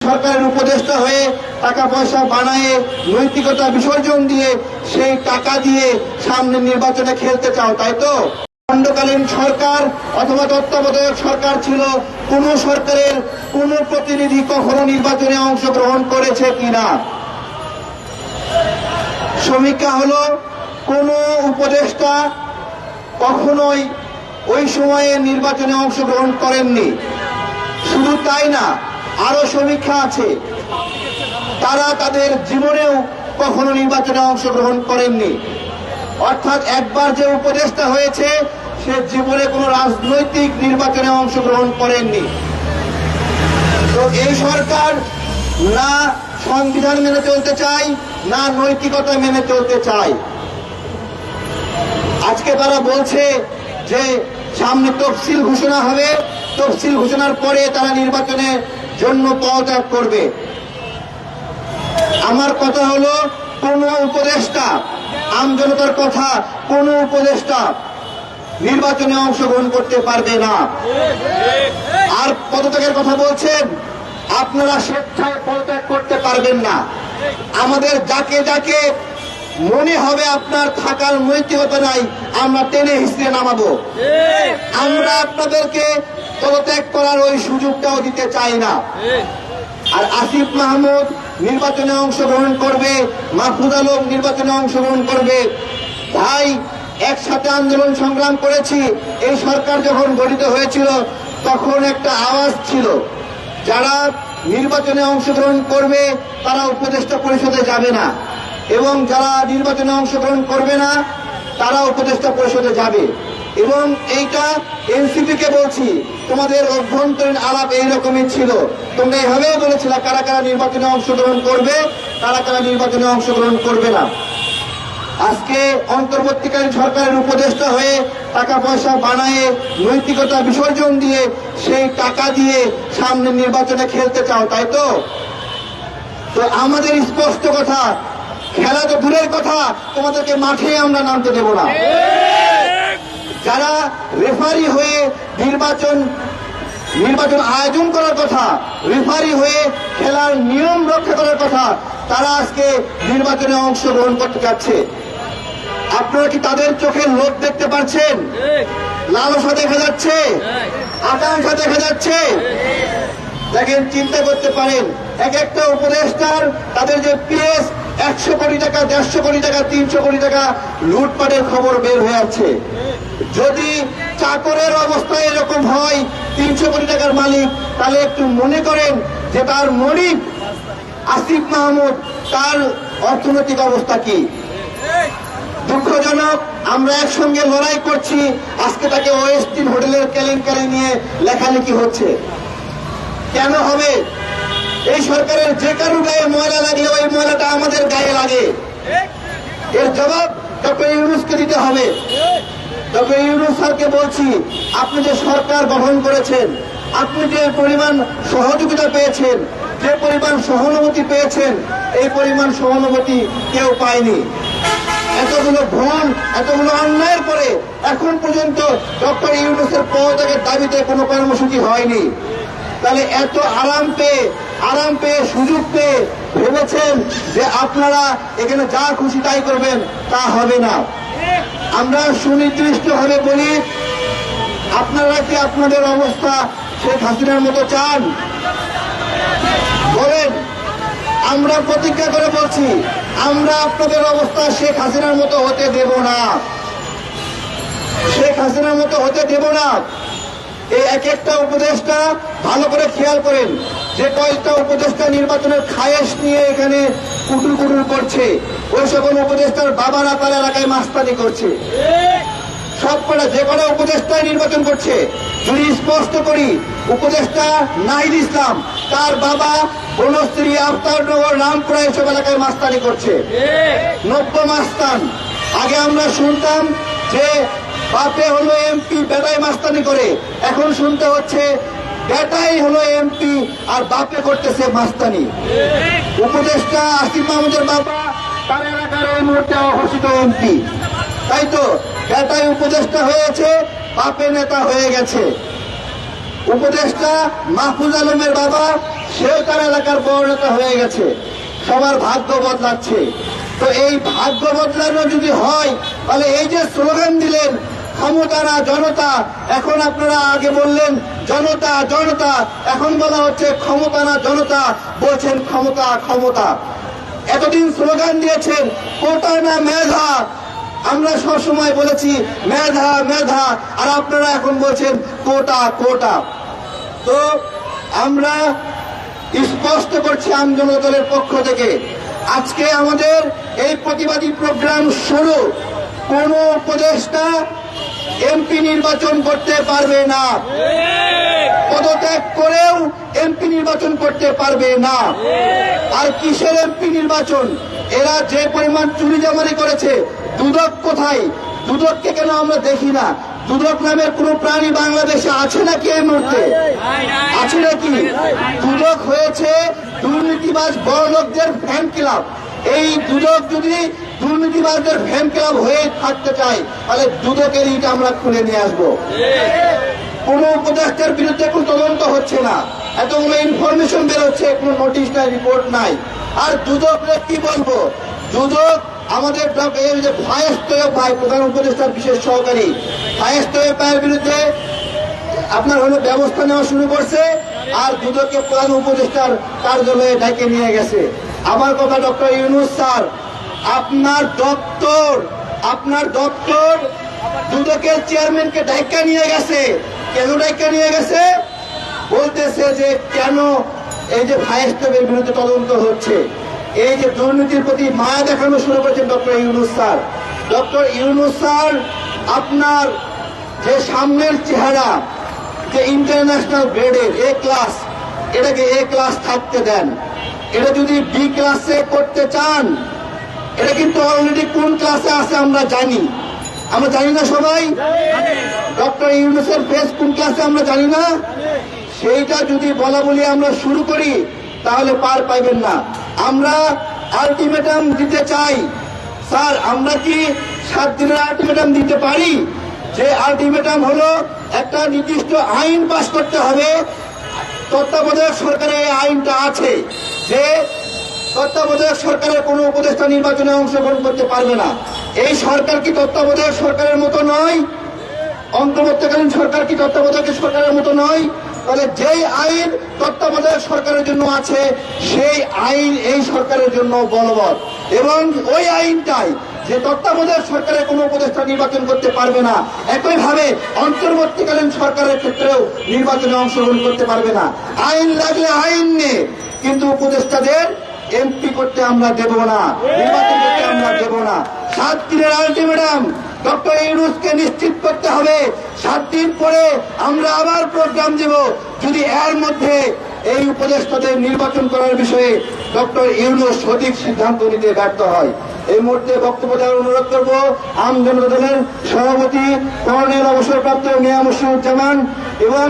সরকারের উপদেষ্টা হয়ে টাকা পয়সা বানায়ে নৈতিকতা বিসর্জন দিয়ে সেই টাকা দিয়ে সামনের নির্বাচনে খেলতে চাও, তাই তো? খণ্ডকালীন সরকার অথবা তত্ত্বাবধায়ক সরকার ছিল, কোন সরকারের কোন প্রতিনিধি কখনো নির্বাচনে অংশগ্রহণ করেছে কিনা? সমীক্ষা হলো কোন উপদেষ্টা কখনোই ওই সময়ে নির্বাচনে অংশগ্রহণ করেননি। শুধু তাই না, আরো সমীক্ষা আছে, তারা তাদের জীবনেও কখনো নির্বাচনে অংশগ্রহণ করেননি। অর্থাৎ একবার যে উপদেষ্টা হয়েছে সে জীবনে কোনো রাজনৈতিক নির্বাচনে অংশগ্রহণ করেননি। তো এই সরকার না সংবিধান মেনে চলতে চায়, না নৈতিকতা মেনে চলতে চায়। আজকে তারা বলছে যে সামনে তফসিল ঘোষণা হবে, তফসিল ঘোষণার পরে তারা নির্বাচনের জন্য পদত্যাগ করবে। আমার কথা হলো, কোন উপদেষ্টা, আমজনতার কথা, কোন উপদেষ্টা নির্বাচনে অংশগ্রহণ করতে পারবে না। আর পদত্যাগের কথা বলছেন, আপনারা স্বেচ্ছায় পদত্যাগ করতে পারবেন না। আমাদের যাকে যাকে মনে হবে আপনার থাকার নৈতিকতা নাই, আমরা টেনে হিসেবে নামাবো। আমরা আপনাদেরকে পদত্যাগ করার ওই সুযোগটাও দিতে চাই না। আর আসিফ মাহমুদ নির্বাচনে অংশগ্রহণ করবে, মাহফুজ আলম নির্বাচনে অংশগ্রহণ করবে। ভাই, একসাথে আন্দোলন সংগ্রাম করেছি। এই সরকার যখন গঠিত হয়েছিল তখন একটা আওয়াজ ছিল, যারা নির্বাচনে অংশগ্রহণ করবে তারা উপদেষ্টা পরিষদে যাবে না, এবং যারা নির্বাচনে অংশগ্রহণ করবে না তারা উপদেষ্টা পরিষদে যাবে। এবং এইটা এনসিপি কে বলছি, তোমাদের অভ্যন্তরীণ আলাপ এইরকমই ছিল। তোমরা এইভাবেই বলেছিল কারা কারা নির্বাচনে অংশগ্রহণ করবে, কারা কারা নির্বাচনে অংশগ্রহণ করবে না। আজকে অন্তর্বর্তীকালীন সরকারের উপদেষ্টা হয়ে টাকা পয়সা বানায়ে নৈতিকতা বিসর্জন দিয়ে সেই টাকা দিয়ে সামনের নির্বাচনে খেলতে চাও, তাই তো? তো আমাদের স্পষ্ট কথা, খেলা তো দূরের কথা, তোমাদেরকে মাঠে আমরা নামতে দেব না। যারা রেফারি হয়ে নির্বাচন আয়োজন করার কথা, রেফারি হয়ে খেলার নিয়ম রক্ষা করার কথা, তারা আজকে নির্বাচনে অংশগ্রহণ করতে চাচ্ছে। আপনারা কি তাদের চোখের লোভ দেখতে পাচ্ছেন? লালসা দেখা যাচ্ছে, আকাঙ্ক্ষা দেখা যাচ্ছে। দেখেন, চিন্তা করতে পারেন, এক একটা উপদেষ্টার তাদের যে পিএস 100 কোটি টাকা, 150 কোটি টাকা, 300 কোটি টাকা লুটপাটের খবর বের হয়ে আছে। যদি চাকরের অবস্থা এরকম হয়, 300 কোটি টাকার মালিক, তাহলে একটু মনে করেন যে তার মনিব আসিফ মাহমুদ, তার অর্থনৈতিক অবস্থা কি? দুঃখজনক, আমরা একসঙ্গে লড়াই করছি, আজকে তাকে ওয়েস্টিন হোটেলের কেলেঙ্কারি নিয়ে লেখালেখি হচ্ছে। কেন হবে? এই সরকারের যে কারো গায়ে ময়লা লাগলে ওই ময়লাটা আমাদের গায়ে লাগে। এর জবাব ডক্টর ইউনূসকে দিতে হবে। ডক্টর ইউনূস স্যারকে বলছি, আপনি যে সরকার গঠন করেছেন, আপনি যে পরিমাণ সহযোগিতা পেয়েছেন, যে পরিমাণ সহানুভূতি পেয়েছেন, এই পরিমাণ সহানুভূতি কেউ পায়নি। এতগুলো ভুল, এতগুলো অন্যায়ের পরে এখন পর্যন্ত ডক্টর ইউনূসের পদত্যাগের দাবিতে কোনো কর্মসূচি হয়নি। তাহলে এত আরাম পেয়ে সুযোগ পেয়ে ভেবেছেন যে আপনারা এখানে যা খুশি তাই করবেন, তা হবে না। আমরা সুনির্দিষ্টভাবে বলি, আপনারা কি আপনাদের অবস্থা শেখ হাসিনার মতো চান? বলেন। আমরা প্রতিজ্ঞা করে বলছি, আমরা আপনাদের অবস্থা শেখ হাসিনার মতো হতে দেব না, শেখ হাসিনার মতো হতে দেব না। এই এক একটা উপদেষ্টা ভালো করে খেয়াল করেন, যে কয়েকটা উপদেষ্টা নির্বাচনের খায়েশ নিয়ে এখানে কুটুর কুটুর করছে, ওই সকল উপদেষ্টার বাবারা তার এলাকায় মাস্তানি করছে। সবকটা যে কোনো উপদেষ্টায় নির্বাচন করছে। যদি স্পষ্ট করি, উপদেষ্টা নাহিদ ইসলাম, তার বাবা বনশ্রী, আফতারনগর, রামপুরা এসব এলাকায় মাস্তানি করছে। নব্য মাস্তান। আগে আমরা শুনতাম যে বাপে হলো এমপি, বেটাই মাস্তানি করে। এখন শুনতে হচ্ছে বেটাই হলো এমপি আর বাপে করতেছে মাস্তানি। উপদেষ্টা আসিফ মাহমুদের বাবা তার এলাকার এই মুহূর্তে অঘোষিত এমপি, তাই তো? বেটাই উপদেষ্টা হয়েছে, বাপে নেতা হয়ে গেছে। উপদেষ্টা মাহফুজ আলমের বাবা সেও তার এলাকার বড় নেতা হয়ে গেছে, সবার ভাগ্য বদলাচ্ছে। তো এই ভাগ্য বদলানো যদি হয়, তাহলে এই যে স্লোগান দিলেন ক্ষমতা না জনতা, এখন আপনারা আগে বললেন জনতা জনতা, এখন বলা হচ্ছে ক্ষমতা না জনতা, বলছেন ক্ষমতা ক্ষমতা। এতদিন স্লোগান দিয়েছেন কোটা না মেধা, আমরা সবসময় বলেছি মেধা মেধা, আর আপনারা এখন বলছেন কোটা কোটা। তো আমরা স্পষ্ট করছি আমজনতা দলের পক্ষ থেকে, আজকে আমাদের এই প্রতিবাদী প্রোগ্রাম শুরু। কোন উপদেষ্টা এমপি নির্বাচন করতে পারবে না, পদত্যাগ করেও এমপি নির্বাচন করতে পারবে না। আর কিসের এমপি নির্বাচন? এরা যে পরিমাণ চুরি জামারি করেছে, দুদক কোথায়? দুদককে কেন আমরা দেখি না? দুদক নামের কোন প্রাণী বাংলাদেশে আছে নাকি এই মুহূর্তে? আছে নাকি? দুদক হয়েছে দুর্নীতিবাজ বড় লোকদের ফ্যান ক্লাব। এই দুদক যদি দুর্নীতিবাজদের ফ্যান ক্লাব হয়ে থাকতে চায়, তাহলে দুদকের ইট আমরা খুলে নিয়ে আসবো। কোন উপদেষ্টার বিরুদ্ধে কোন তদন্ত হচ্ছে না, এতগুলো ইনফরমেশন বেরোচ্ছে, কোন নোটিশ নাই, রিপোর্ট নাই। আর দুদকরে কি বলবো? দুদক আমাদের ভাইস তৈয়ব ভাই, প্রধান উপদেষ্টার বিশেষ সহকারী ভাইস তৈয়ব ভাইয়ের বিরুদ্ধে আপনার হলো ব্যবস্থা নেওয়া শুরু করছে, আর দুদককে প্রধান উপদেষ্টার কার্যালয়ে ডেকে নিয়ে গেছে। আমার কথা, ডক্টর ইউনূস স্যার, আপনার দপ্তর দুদকের চেয়ারম্যানকে ডাইকা নিয়ে গেছে। কেন ডাইকা নিয়ে গেছে? বলতেছে যে কেন এই যে ভাইস তৈয়বের বিরুদ্ধে তদন্ত হচ্ছে, এই যে দুর্নীতির প্রতি মায়া দেখানো শুরু করেছেন doctor Yunus sir. Doctor Yunus sir, আপনার যে সামনের চেহারা, যে ইন্টারন্যাশনাল গ্রেডের এ ক্লাস, এটাকে এ ক্লাস থাকতে দেন। এটা যদি বি ক্লাসে করতে চান, এটা কিন্তু অলরেডি কোন ক্লাসে আছে আমরা জানি না সবাই? ডক্টর ইউনূসের ফেস কোন ক্লাসে আমরা জানি না? সেইটা যদি বলা বলি আমরা শুরু করি, তাহলে পার পাইবেন না। আমরা আলটিমেটাম দিতে চাই। স্যার, আমরা কি 7 দিনের আলটিমেটাম দিতে পারি? যে আলটিমেটাম হলো একটা নির্দিষ্ট আইন পাস করতে হবে। তত্ত্বাবধায়ক সরকারের এই আইনটা আছে যে তত্ত্বাবধায়ক সরকারের কোন উপদেষ্টা নির্বাচনে অংশগ্রহণ করতে পারবে না। এই সরকার কি তত্ত্বাবধায়ক সরকারের মতো নয়? অন্তর্বর্তীকালীন সরকার কি তত্ত্বাবধায়ক সরকারের মতো নয়? তাহলে যেই আইন তত্ত্বাবধায়ক সরকারের জন্য আছে, সেই আইন এই সরকারের জন্য বলবৎ। এবং ওই আইনটাই যে তত্ত্বাবধায়ক সরকারের কোন উপদেষ্টা নির্বাচন করতে পারবে না, একইভাবে অন্তর্বর্তীকালীন সরকারের ক্ষেত্রেও নির্বাচনে অংশগ্রহণ করতে পারবে না। আইন লাগলে আইন নে, কিন্তু উপদেষ্টাদের এমপি করতে আমরা দেব না, নির্বাচন করতে আমরা দেব না। 7 দিনের আলটিমেটাম ডক্টর ইউনূসকে নিশ্চিত করতে হবে। 7 দিন পরে আমরা আবার প্রোগ্রাম দেব। যদি এর মধ্যে এই উপদেষ্টাদের নির্বাচন করার বিষয়ে ডক্টর ইউনূস সঠিক সিদ্ধান্ত নিতে ব্যর্থ হয়, এই মুহূর্তে বক্তব্য দেওয়ার অনুরোধ করব আমজনতা দলের সভাপতি কর্নেল অবসরপ্রাপ্ত মিয়া মুশিউজ্জামান এবং